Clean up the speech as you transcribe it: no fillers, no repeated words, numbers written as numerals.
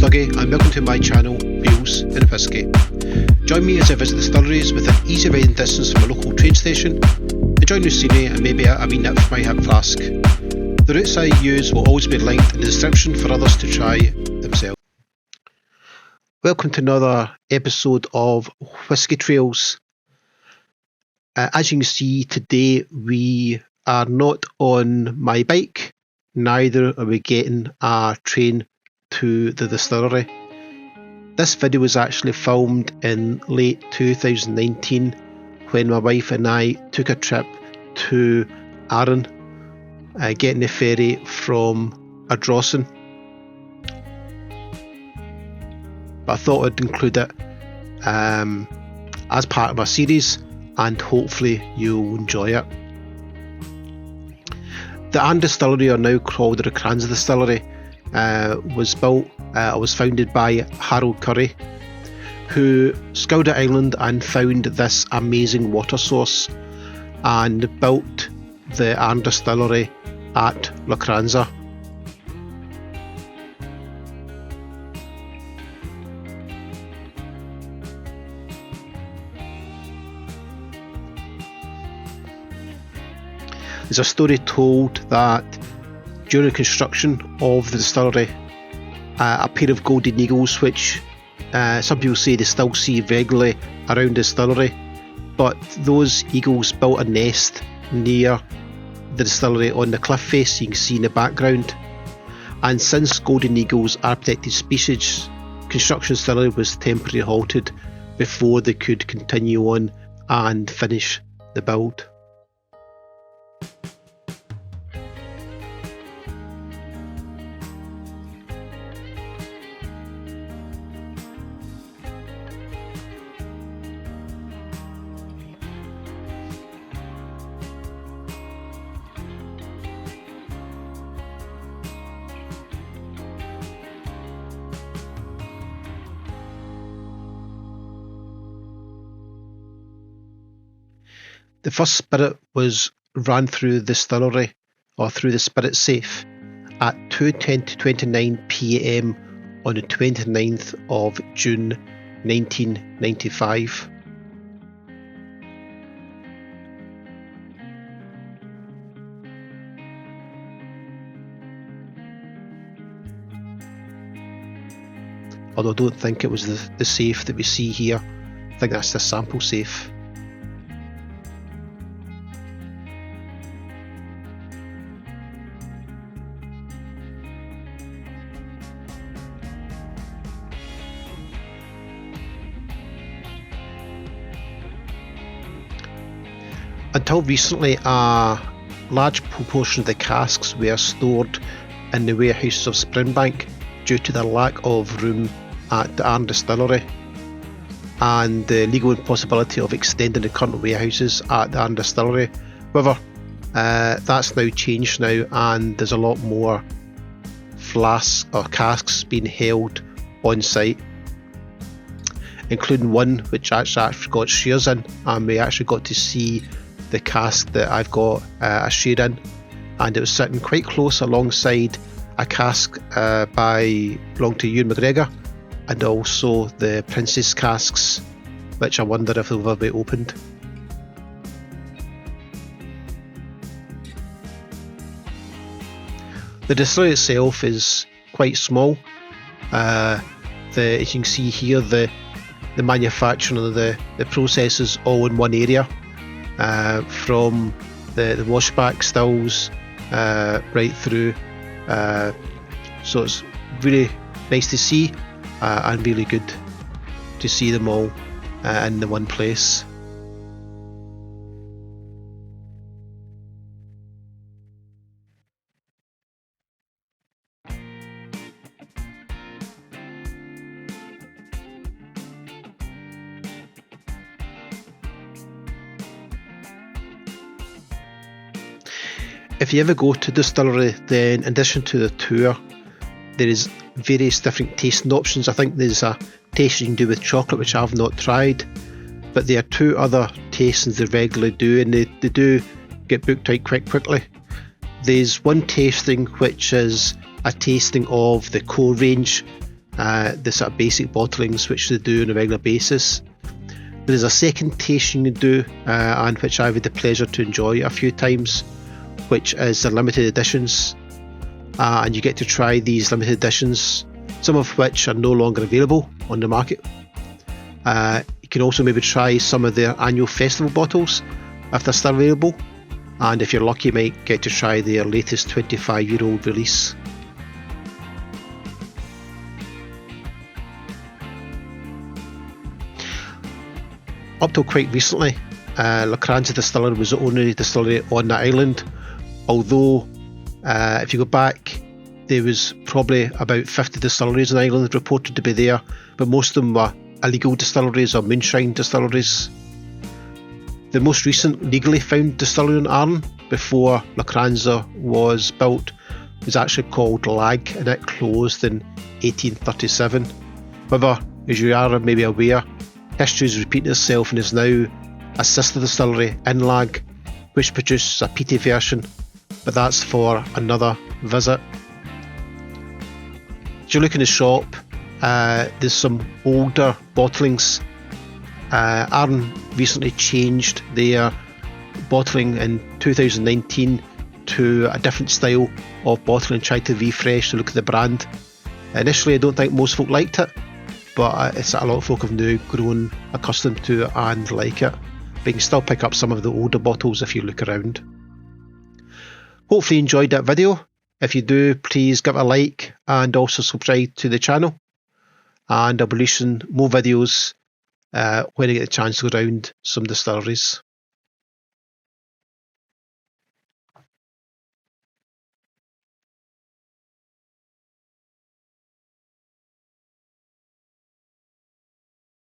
Dougie and welcome to my channel, Wheels and Whisky. Join me as I visit distilleries within easy riding distance from a local train station, enjoy new scenery and maybe a wee nip from my hip flask. The routes I use will always be linked in the description for others to try themselves. Welcome to another episode of Whisky Trails. As you can see, today we are not on my bike, neither are we getting a train to the distillery. This video was actually filmed in late 2019 when my wife and I took a trip to Arran, getting the ferry from Arran. But I thought I'd include it as part of my series and hopefully you'll enjoy it. The Arran distillery, or now called the Lochranza distillery, was founded by Harold Curry, who scoured the island and found this amazing water source and built the Arran distillery at Lochranza. There's a story told that during construction of the distillery, a pair of golden eagles, which some people say they still see regularly around the distillery, but those eagles built a nest near the distillery on the cliff face you can see in the background. And since golden eagles are a protected species, construction distillery was temporarily halted before they could continue on and finish the build. The first spirit was ran through the distillery, or through the spirit safe, at 2:10 to 29 PM on the 29th of June 1995. Although I don't think it was the safe that we see here. I think that's the sample safe. Until recently, a large proportion of the casks were stored in the warehouses of Springbank due to the lack of room at the Arran distillery and the legal impossibility of extending the current warehouses at the Arran distillery. However, that's now changed now, and there's a lot more flasks or casks being held on site, including one which actually got shares in, and we actually got to see the cask that I've got a share in, and it was sitting quite close alongside a cask belonging to Ewan McGregor, and also the Princess casks, which I wonder if they'll ever be opened. The distillery itself is quite small. As you can see here, the manufacturing of the processes all in one area. From the washback stills right through, so it's really nice to see and really good to see them all in the one place. If you ever go to the distillery, then in addition to the tour, there is various different tasting options. I think there's a tasting you can do with chocolate, which I've not tried, but there are two other tastings they regularly do, and they do get booked out quite quickly. There's one tasting which is a tasting of the core range, the sort of basic bottlings which they do on a regular basis. There is a second tasting you can do, and which I've had the pleasure to enjoy a few times, which is the limited editions, and you get to try these limited editions, some of which are no longer available on the market. You can also maybe try some of their annual festival bottles if they're still available, and if you're lucky you might get to try their latest 25-year-old release. Up till quite recently, Lochranza Distillery was the only distillery on the island, although if you go back, there was probably about 50 distilleries on the island reported to be there, but most of them were illegal distilleries or moonshine distilleries. The most recent legally found distillery on Arran, before Lochranza was built, was actually called Lag, and it closed in 1837. However, as you are maybe aware, history is repeating itself and is now a sister distillery in Lag, which produces a peaty version, but that's for another visit. As you look in the shop, there's some older bottlings. Arran recently changed their bottling in 2019 to a different style of bottling, tried to refresh the look of the brand. Initially, I don't think most folk liked it, but it's a lot of folk have now grown accustomed to it and like it. But you can still pick up some of the older bottles if you look around. Hopefully you enjoyed that video. If you do, please give it a like and also subscribe to the channel. And I'll be releasing more videos when I get the chance to go around some distilleries.